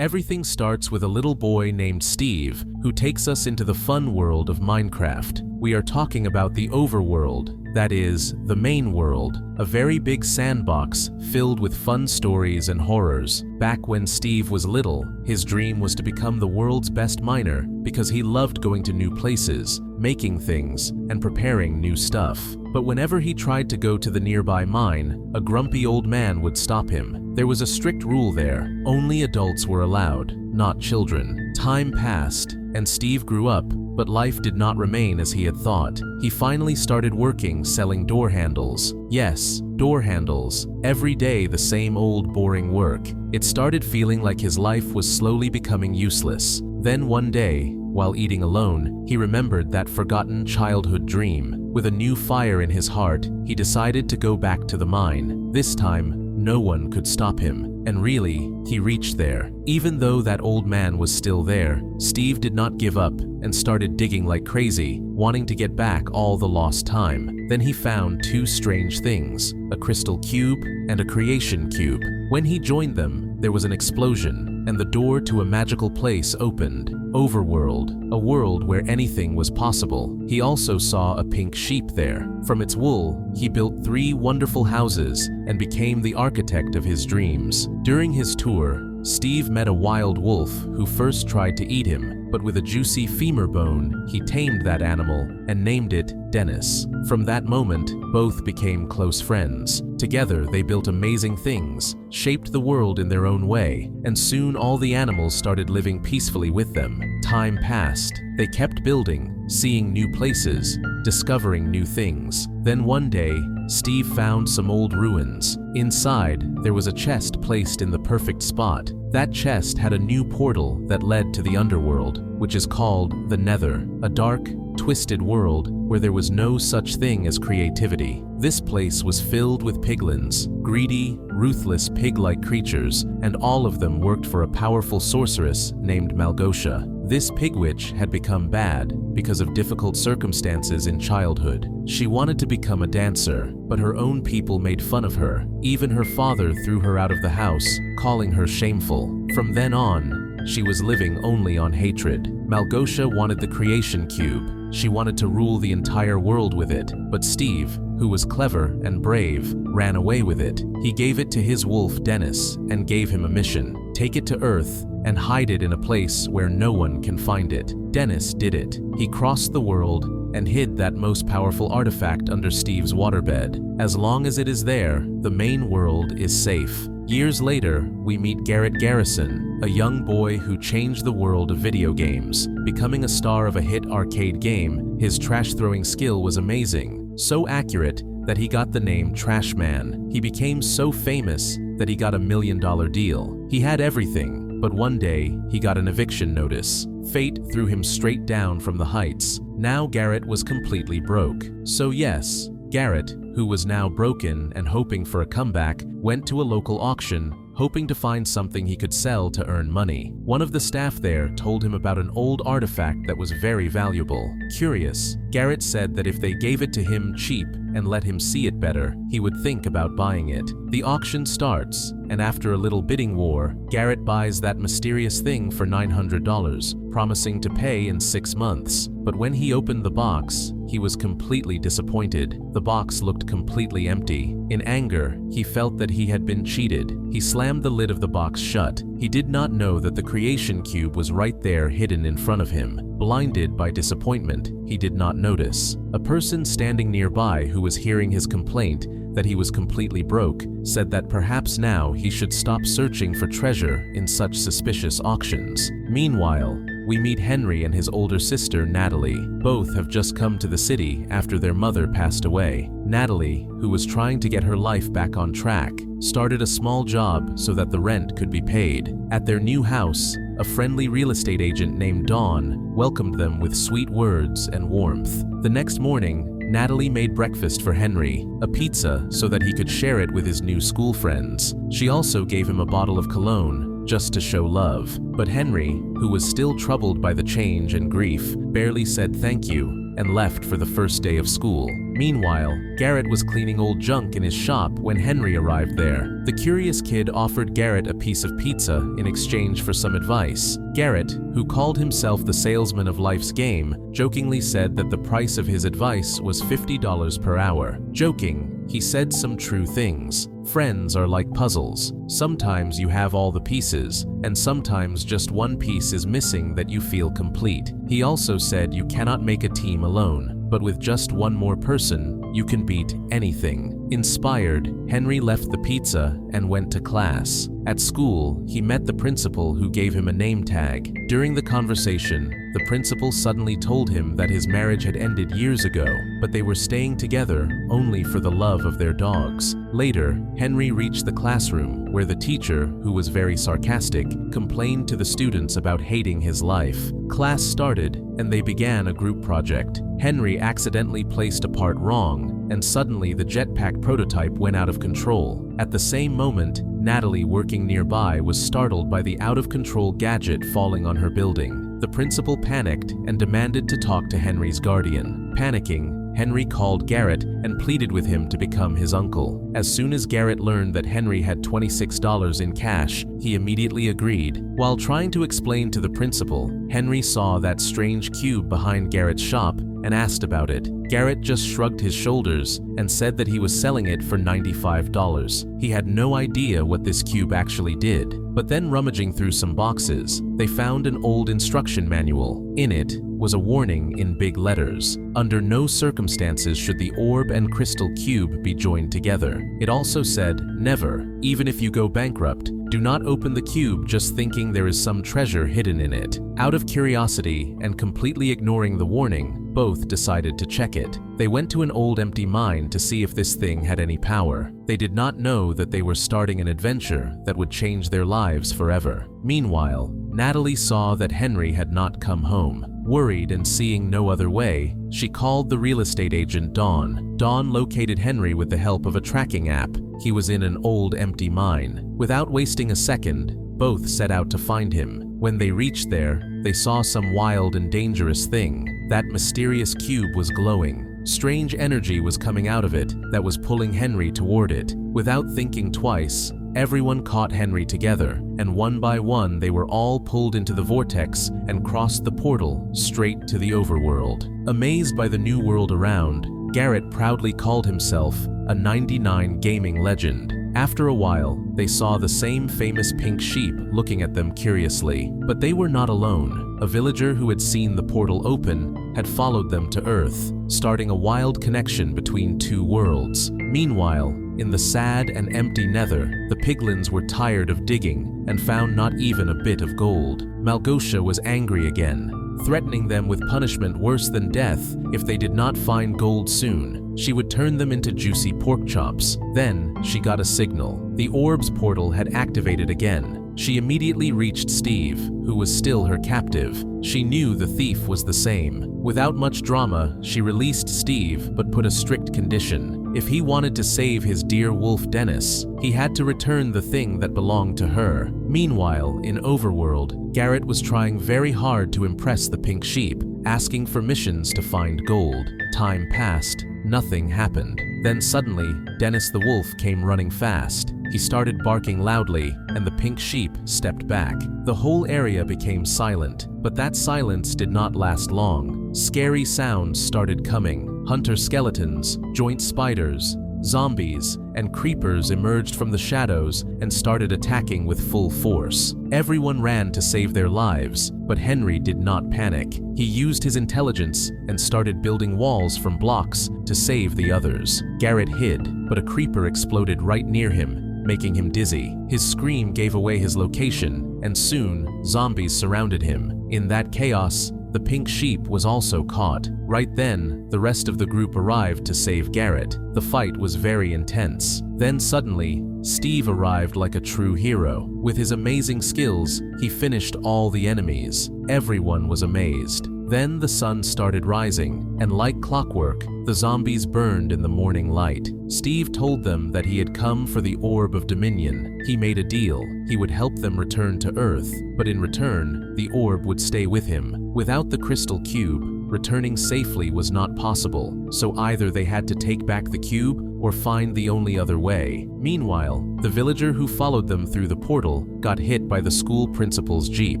Everything starts with a little boy named Steve, who takes us into the fun world of Minecraft. We are talking about the Overworld, that is, the main world, a very big sandbox filled with fun stories and horrors. Back when Steve was little, his dream was to become the world's best miner because he loved going to new places, making things, and preparing new stuff. But whenever he tried to go to the nearby mine, a grumpy old man would stop him. There was a strict rule there: only adults were allowed, not children. Time passed, and Steve grew up, but life did not remain as he had thought. He finally started working selling door handles. Yes, door handles. Every day the same old boring work. It started feeling like his life was slowly becoming useless. Then one day, while eating alone, he remembered that forgotten childhood dream. With a new fire in his heart, he decided to go back to the mine. This time, no one could stop him. And really, he reached there. Even though that old man was still there, Steve did not give up and started digging like crazy, wanting to get back all the lost time. Then he found two strange things: a crystal cube and a creation cube. When he joined them, there was an explosion, and the door to a magical place opened. Overworld, a world where anything was possible. He also saw a pink sheep there. From its wool, he built 3 wonderful houses and became the architect of his dreams. During his tour, Steve met a wild wolf who first tried to eat him, but with a juicy femur bone, he tamed that animal and named it Dennis. From that moment, both became close friends. Together, they built amazing things, shaped the world in their own way, and soon all the animals started living peacefully with them. Time passed. They kept building, seeing new places, discovering new things. Then one day, Steve found some old ruins. Inside, there was a chest placed in the perfect spot. That chest had a new portal that led to the underworld, which is called the Nether, a dark, twisted world where there was no such thing as creativity. This place was filled with piglins, greedy, ruthless pig-like creatures, and all of them worked for a powerful sorceress named Malgosia. This pig witch had become bad because of difficult circumstances in childhood. She wanted to become a dancer, but her own people made fun of her. Even her father threw her out of the house, calling her shameful. From then on, she was living only on hatred. Malgosia wanted the creation cube. She wanted to rule the entire world with it, but Steve, who was clever and brave, ran away with it. He gave it to his wolf Dennis and gave him a mission: take it to Earth and hide it in a place where no one can find it. Dennis did it. He crossed the world and hid that most powerful artifact under Steve's waterbed. As long as it is there, the main world is safe. Years later, we meet Garrett Garrison, a young boy who changed the world of video games. Becoming a star of a hit arcade game, his trash-throwing skill was amazing, so accurate that he got the name Trash Man. He became so famous that he got $1 million deal. He had everything, but one day he got an eviction notice. Fate threw him straight down from the heights. Now Garrett was completely broke. So yes, Garrett, who was now broken and hoping for a comeback, went to a local auction, hoping to find something he could sell to earn money. One of the staff there told him about an old artifact that was very valuable. Curious, Garrett said that if they gave it to him cheap and let him see it better, he would think about buying it. The auction starts, and after a little bidding war, Garrett buys that mysterious thing for $900, promising to pay in 6 months. But when he opened the box, he was completely disappointed. The box looked completely empty. In anger, he felt that he had been cheated. He slammed the lid of the box shut. He did not know that the creation cube was right there hidden in front of him. Blinded by disappointment, he did not notice. A person standing nearby who was hearing his complaint that he was completely broke said that perhaps now he should stop searching for treasure in such suspicious auctions. Meanwhile, we meet Henry and his older sister Natalie. Both have just come to the city after their mother passed away. Natalie, who was trying to get her life back on track, started a small job so that the rent could be paid. At their new house, a friendly real estate agent named Dawn welcomed them with sweet words and warmth. The next morning, Natalie made breakfast for Henry, a pizza so that he could share it with his new school friends. She also gave him a bottle of cologne, just to show love. But Henry, who was still troubled by the change and grief, barely said thank you and left for the first day of school. Meanwhile, Garrett was cleaning old junk in his shop when Henry arrived there. The curious kid offered Garrett a piece of pizza in exchange for some advice. Garrett, who called himself the salesman of life's game, jokingly said that the price of his advice was $50 per hour. Joking, he said some true things. Friends are like puzzles. Sometimes you have all the pieces, and sometimes just one piece is missing that you feel complete. He also said you cannot make a team alone, but with just one more person, you can beat anything. Inspired, Henry left the pizza and went to class. At school, he met the principal who gave him a name tag. During the conversation, the principal suddenly told him that his marriage had ended years ago, but they were staying together only for the love of their dogs. Later, Henry reached the classroom where the teacher, who was very sarcastic, complained to the students about hating his life. Class started, and they began a group project. Henry accidentally placed a part wrong, and suddenly the jetpack prototype went out of control. At the same moment, Natalie, working nearby, was startled by the out-of-control gadget falling on her building. The principal panicked and demanded to talk to Henry's guardian. Panicking, Henry called Garrett and pleaded with him to become his uncle. As soon as Garrett learned that Henry had $26 in cash, he immediately agreed. While trying to explain to the principal, Henry saw that strange cube behind Garrett's shop and asked about it. Garrett just shrugged his shoulders and said that he was selling it for $95. He had no idea what this cube actually did. But then, rummaging through some boxes, they found an old instruction manual. In it was a warning in big letters. Under no circumstances should the orb and crystal cube be joined together. It also said, never, even if you go bankrupt, do not open the cube just thinking there is some treasure hidden in it. Out of curiosity and completely ignoring the warning, both decided to check it. They went to an old empty mine to see if this thing had any power. They did not know that they were starting an adventure that would change their lives forever. Meanwhile, Natalie saw that Henry had not come home. Worried and seeing no other way, she called the real estate agent Dawn. Dawn located Henry with the help of a tracking app. He was in an old empty mine. Without wasting a second, both set out to find him. When they reached there, they saw some wild and dangerous thing. That mysterious cube was glowing. Strange energy was coming out of it that was pulling Henry toward it. Without thinking twice, everyone caught Henry together, and one by one they were all pulled into the vortex and crossed the portal straight to the overworld. Amazed by the new world around, Garrett proudly called himself a 99 gaming legend. After a while, they saw the same famous pink sheep looking at them curiously. But they were not alone. A villager who had seen the portal open had followed them to Earth, starting a wild connection between two worlds. Meanwhile, in the sad and empty Nether, the Piglins were tired of digging and found not even a bit of gold. Malgosia was angry again, threatening them with punishment worse than death if they did not find gold soon. She would turn them into juicy pork chops. Then she got a signal. The orb's portal had activated again. She immediately reached Steve, who was still her captive. She knew the thief was the same. Without much drama, she released Steve but put a strict condition. If he wanted to save his dear wolf Dennis, he had to return the thing that belonged to her. Meanwhile, in Overworld, Garrett was trying very hard to impress the pink sheep, asking for missions to find gold. Time passed. Nothing happened. Then suddenly, Dennis the wolf came running fast. He started barking loudly, and the pink sheep stepped back. The whole area became silent, but that silence did not last long. Scary sounds started coming. Hunter skeletons, joint spiders, zombies, and creepers emerged from the shadows and started attacking with full force. Everyone ran to save their lives, but Henry did not panic. He used his intelligence and started building walls from blocks to save the others. Garrett hid, but a creeper exploded right near him, making him dizzy. His scream gave away his location, and soon, zombies surrounded him. In that chaos, the pink sheep was also caught. Right then, the rest of the group arrived to save Garrett. The fight was very intense. Then suddenly, Steve arrived like a true hero. With his amazing skills, he finished all the enemies. Everyone was amazed. Then the sun started rising, and like clockwork, the zombies burned in the morning light. Steve told them that he had come for the Orb of Dominion. He made a deal. He would help them return to Earth, but in return, the orb would stay with him. Without the crystal cube, returning safely was not possible, so either they had to take back the cube or find the only other way. Meanwhile, the villager who followed them through the portal got hit by the school principal's jeep.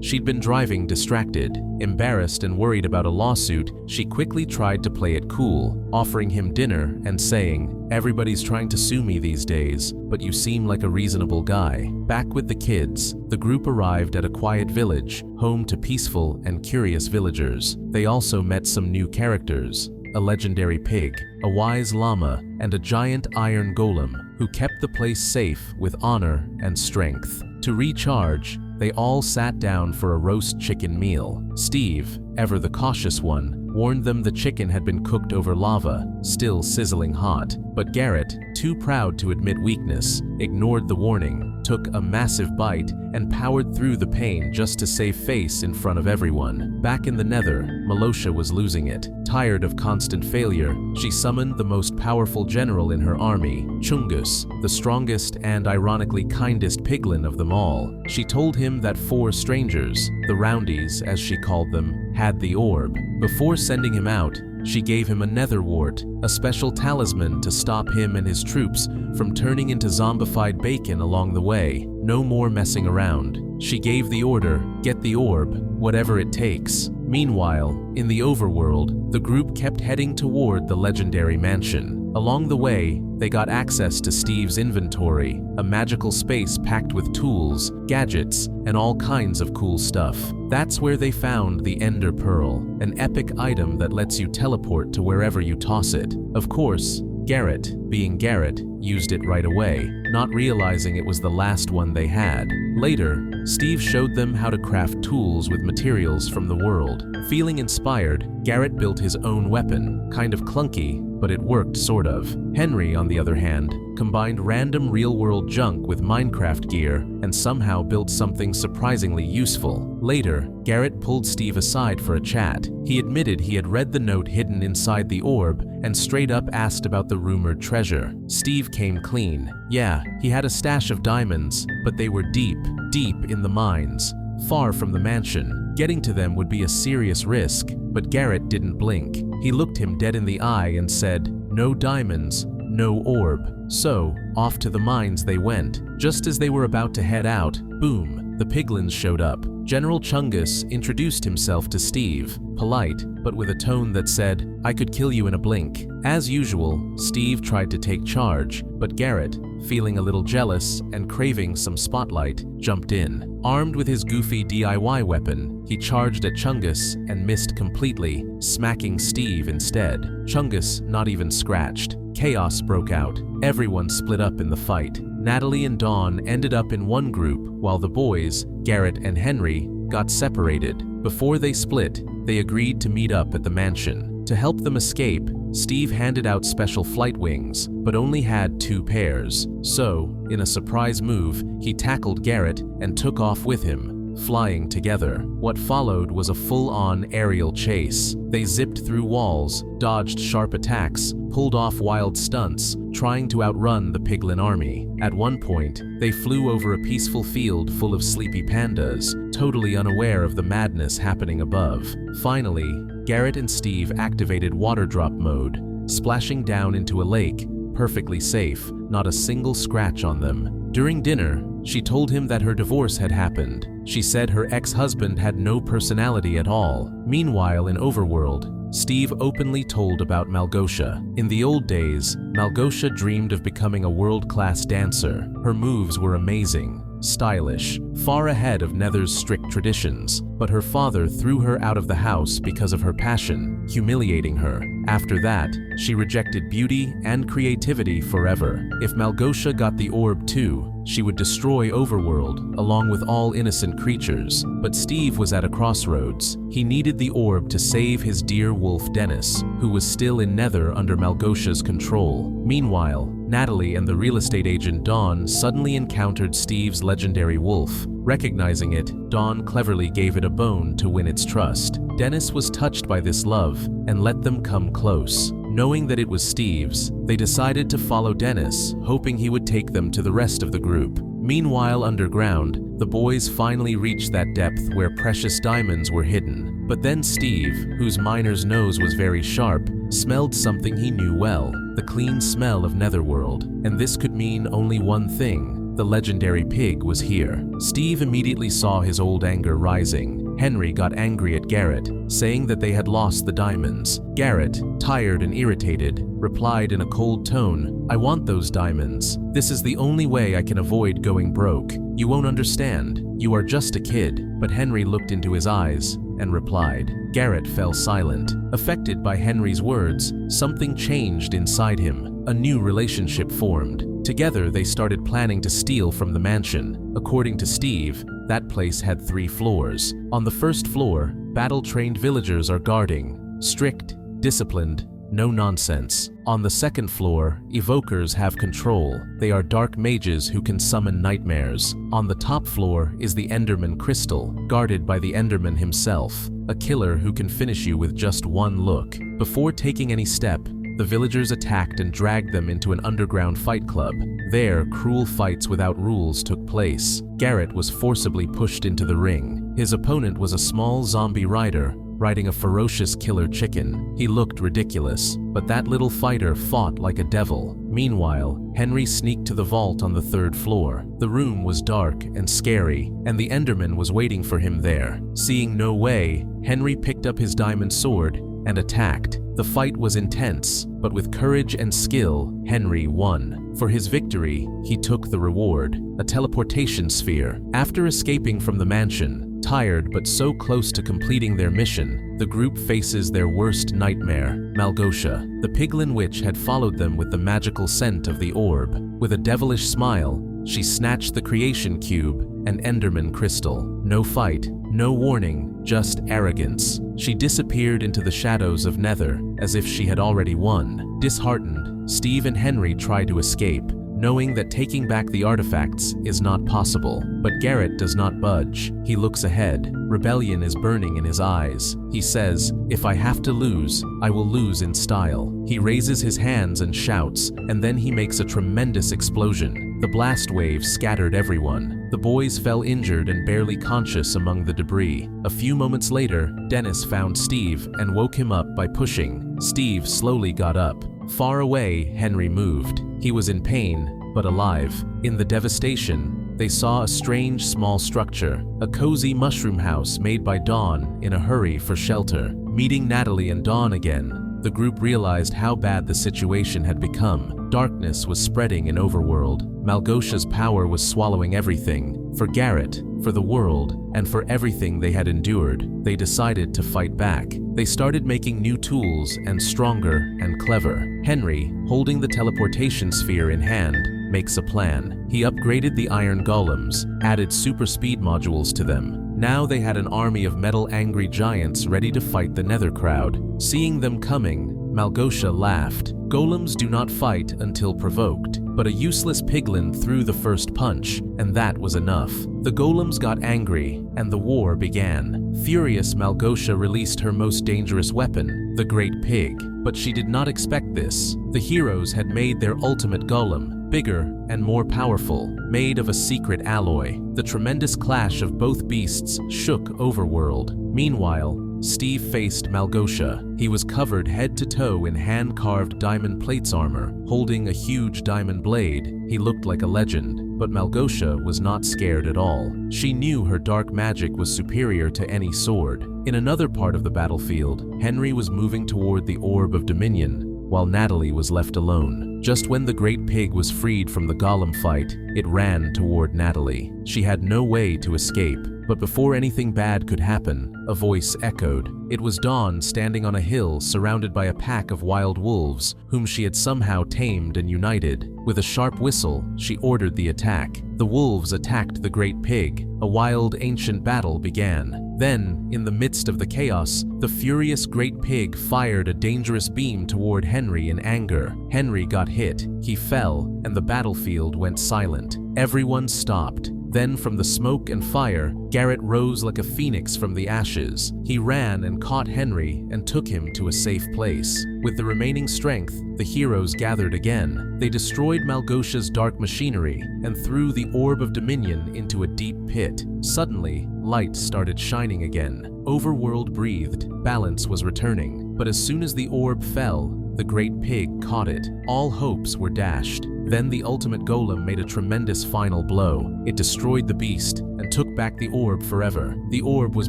She'd been driving distracted. Embarrassed and worried about a lawsuit, she quickly tried to play it cool, offering him dinner and saying, "Everybody's trying to sue me these days, but you seem like a reasonable guy." Back with the kids, the group arrived at a quiet village, home to peaceful and curious villagers. They also met some new characters: a legendary pig, a wise llama, and a giant iron golem, who kept the place safe with honor and strength. To recharge, they all sat down for a roast chicken meal. Steve, ever the cautious one, warned them the chicken had been cooked over lava, still sizzling hot. But Garrett, too proud to admit weakness, ignored the warning, took a massive bite, and powered through the pain just to save face in front of everyone. Back in the Nether, Malosha was losing it. Tired of constant failure, she summoned the most powerful general in her army, Chungus, the strongest and ironically kindest piglin of them all. She told him that 4 strangers, the Roundies as she called them, had the orb. Before sending him out, she gave him a nether wart, a special talisman to stop him and his troops from turning into zombified bacon along the way. No more messing around. She gave the order, get the orb, whatever it takes. Meanwhile, in the overworld, the group kept heading toward the legendary mansion. Along the way, they got access to Steve's inventory, a magical space packed with tools, gadgets, and all kinds of cool stuff. That's where they found the Ender Pearl, an epic item that lets you teleport to wherever you toss it. Of course, Garrett, being Garrett, used it right away, not realizing it was the last one they had. Later, Steve showed them how to craft tools with materials from the world. Feeling inspired, Garrett built his own weapon, kind of clunky, but it worked sort of. Henry, on the other hand, combined random real-world junk with Minecraft gear and somehow built something surprisingly useful. Later, Garrett pulled Steve aside for a chat. He admitted he had read the note hidden inside the orb and straight up asked about the rumored treasure. Steve came clean. Yeah, he had a stash of diamonds, but they were deep, deep in the mines, far from the mansion. Getting to them would be a serious risk, but Garrett didn't blink. He looked him dead in the eye and said, "No diamonds, no orb." So, off to the mines they went. Just as they were about to head out, boom, the Piglins showed up. General Chungus introduced himself to Steve, polite, but with a tone that said, "I could kill you in a blink." As usual, Steve tried to take charge, but Garrett, feeling a little jealous and craving some spotlight, jumped in. Armed with his goofy DIY weapon, he charged at Chungus and missed completely, smacking Steve instead. Chungus not even scratched. Chaos broke out. Everyone split up in the fight. Natalie and Dawn ended up in one group, while the boys, Garrett and Henry, got separated. Before they split, they agreed to meet up at the mansion. To help them escape, Steve handed out special flight wings, but only had 2 pairs. So, in a surprise move, he tackled Garrett and took off with him, flying together. What followed was a full-on aerial chase. They zipped through walls, dodged sharp attacks, pulled off wild stunts, trying to outrun the Piglin army. At one point, they flew over a peaceful field full of sleepy pandas, totally unaware of the madness happening above. Finally, Garrett and Steve activated water drop mode, splashing down into a lake, perfectly safe, not a single scratch on them. During dinner, she told him that her divorce had happened. She said her ex-husband had no personality at all. Meanwhile, in Overworld, Steve openly told about Malgosha. In the old days, Malgosha dreamed of becoming a world-class dancer. Her moves were amazing, stylish, far ahead of Nether's strict traditions, but her father threw her out of the house because of her passion, humiliating her. After that, she rejected beauty and creativity forever. If Malgosha got the orb too, she would destroy Overworld, along with all innocent creatures. But Steve was at a crossroads. He needed the orb to save his dear wolf Dennis, who was still in Nether under Malgosha's control. Meanwhile, Natalie and the real estate agent Dawn suddenly encountered Steve's legendary wolf. Recognizing it, Dawn cleverly gave it a bone to win its trust. Dennis was touched by this love and let them come close. Knowing that it was Steve's, they decided to follow Dennis, hoping he would take them to the rest of the group. Meanwhile, underground, the boys finally reached that depth where precious diamonds were hidden. But then Steve, whose miner's nose was very sharp, smelled something he knew well, the clean smell of Netherworld. And this could mean only one thing: the legendary pig was here. Steve immediately saw his old anger rising. Henry got angry at Garrett, saying that they had lost the diamonds. Garrett, tired and irritated, replied in a cold tone, "I want those diamonds. This is the only way I can avoid going broke. You won't understand. You are just a kid." But Henry looked into his eyes and replied. Garrett fell silent. Affected by Henry's words, something changed inside him. A new relationship formed. Together, they started planning to steal from the mansion. According to Steve, that place had 3 floors. On the first floor, battle-trained villagers are guarding. Strict, disciplined, no nonsense. On the second floor, evokers have control. They are dark mages who can summon nightmares. On the top floor is the Enderman crystal, guarded by the Enderman himself, a killer who can finish you with just one look. Before taking any step, the villagers attacked and dragged them into an underground fight club. There, cruel fights without rules took place. Garrett was forcibly pushed into the ring. His opponent was a small zombie rider, riding a ferocious killer chicken. He looked ridiculous, but that little fighter fought like a devil. Meanwhile, Henry sneaked to the vault on the 3rd floor. The room was dark and scary, and the Enderman was waiting for him there. Seeing no way, Henry picked up his diamond sword and attacked. The fight was intense, but with courage and skill, Henry won. For his victory, he took the reward, a teleportation sphere. After escaping from the mansion, tired but so close to completing their mission, the group faces their worst nightmare, Malgosia. The Piglin witch had followed them with the magical scent of the orb. With a devilish smile, she snatched the creation cube and Enderman crystal. No fight, no warning, just arrogance. She disappeared into the shadows of Nether, as if she had already won. Disheartened, Steve and Henry tried to escape, knowing that taking back the artifacts is not possible. But Garrett does not budge. He looks ahead. Rebellion is burning in his eyes. He says, "If I have to lose, I will lose in style." He raises his hands and shouts, and then he makes a tremendous explosion. The blast wave scattered everyone. The boys fell injured and barely conscious among the debris. A few moments later, Dennis found Steve and woke him up by pushing. Steve slowly got up. Far away, Henry moved. He was in pain, but alive. In the devastation, they saw a strange small structure, a cozy mushroom house made by Dawn in a hurry for shelter. Meeting Natalie and Dawn again, the group realized how bad the situation had become. Darkness was spreading in Overworld. Malgosia's power was swallowing everything. For Garrett, for the world, and for everything they had endured, they decided to fight back. They started making new tools and stronger and clever. Henry, holding the teleportation sphere in hand, makes a plan. He upgraded the iron golems, added super speed modules to them. Now they had an army of metal angry giants ready to fight the Nether crowd. Seeing them coming, Malgosia laughed. Golems do not fight until provoked, but a useless piglin threw the first punch, and that was enough. The golems got angry, and the war began. Furious, Malgosia released her most dangerous weapon, the Great Pig. But she did not expect this. The heroes had made their ultimate golem, bigger and more powerful, made of a secret alloy. The tremendous clash of both beasts shook Overworld. Meanwhile, Steve faced Malgosia. He was covered head to toe in hand-carved diamond plates armor, holding a huge diamond blade. He looked like a legend, but Malgosia was not scared at all. She knew her dark magic was superior to any sword. In another part of the battlefield, Henry was moving toward the Orb of Dominion, while Natalie was left alone. Just when the Great Pig was freed from the golem fight, it ran toward Natalie. She had no way to escape, but before anything bad could happen, a voice echoed. It was Dawn standing on a hill surrounded by a pack of wild wolves, whom she had somehow tamed and united. With a sharp whistle, she ordered the attack. The wolves attacked the Great Pig. A wild, ancient battle began. Then, in the midst of the chaos, the furious Great Pig fired a dangerous beam toward Henry in anger. Henry got hit, he fell, and the battlefield went silent. Everyone stopped. Then from the smoke and fire, Garrett rose like a phoenix from the ashes. He ran and caught Henry and took him to a safe place. With the remaining strength, the heroes gathered again. They destroyed Malgosha's dark machinery and threw the Orb of Dominion into a deep pit. Suddenly, light started shining again. Overworld breathed. Balance was returning. But as soon as the orb fell, the great pig caught it. All hopes were dashed. Then the ultimate golem made a tremendous final blow. It destroyed the beast and took back the orb forever. The orb was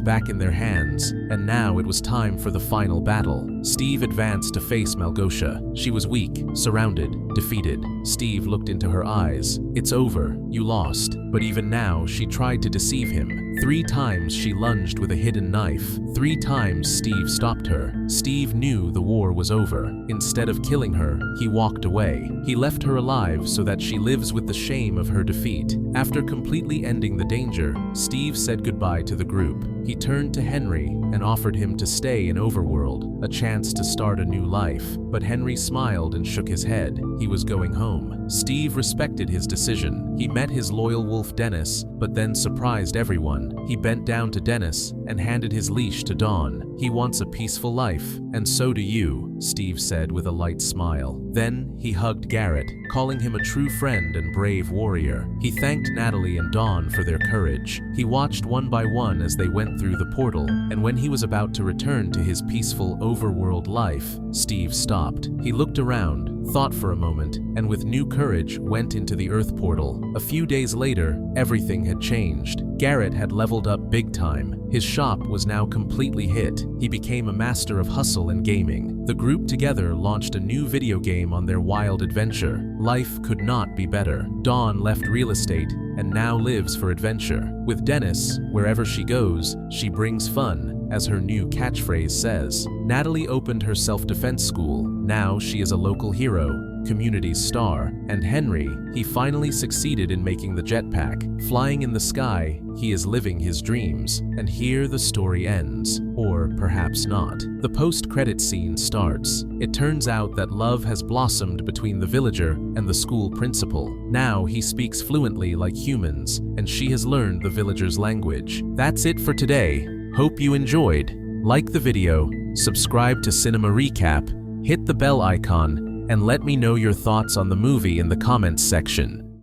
back in their hands, and now it was time for the final battle. Steve advanced to face Malgosha. She was weak, surrounded, defeated. Steve looked into her eyes. "It's over. You lost." But even now, she tried to deceive him. 3 times she lunged with a hidden knife. 3 times Steve stopped her. Steve knew the war was over. Instead of killing her, he walked away. He left her alive so that she lives with the shame of her defeat. After completely ending the danger, Steve said goodbye to the group. He turned to Henry and offered him to stay in Overworld, a chance to start a new life. But Henry smiled and shook his head. He was going home. Steve respected his decision. He met his loyal wolf Dennis, but then surprised everyone. He bent down to Dennis and handed his leash to Dawn. "He wants a peaceful life, and so do you," Steve said with a light smile. Then he hugged Garrett, calling him a true friend and brave warrior. He thanked Natalie and Dawn for their courage. He watched one by one as they went through the portal, and when he was about to return to his peaceful overworld life, Steve stopped. He looked around, thought for a moment, and with new courage went into the Earth portal. A few days later, everything had changed. Garrett had leveled up big time. His shop was now completely hit. He became a master of hustle and gaming. The group together launched a new video game on their wild adventure. Life could not be better. Dawn left real estate and now lives for adventure. With Dennis, wherever she goes, she brings fun, as her new catchphrase says. Natalie opened her self-defense school. Now she is a local hero, community star. And Henry, he finally succeeded in making the jetpack. Flying in the sky, he is living his dreams. And here the story ends. Or perhaps not. The post-credit scene starts. It turns out that love has blossomed between the villager and the school principal. Now he speaks fluently like humans, and she has learned the villager's language. That's it for today. Hope you enjoyed. Like the video, subscribe to Cinema Recap, hit the bell icon, and let me know your thoughts on the movie in the comments section.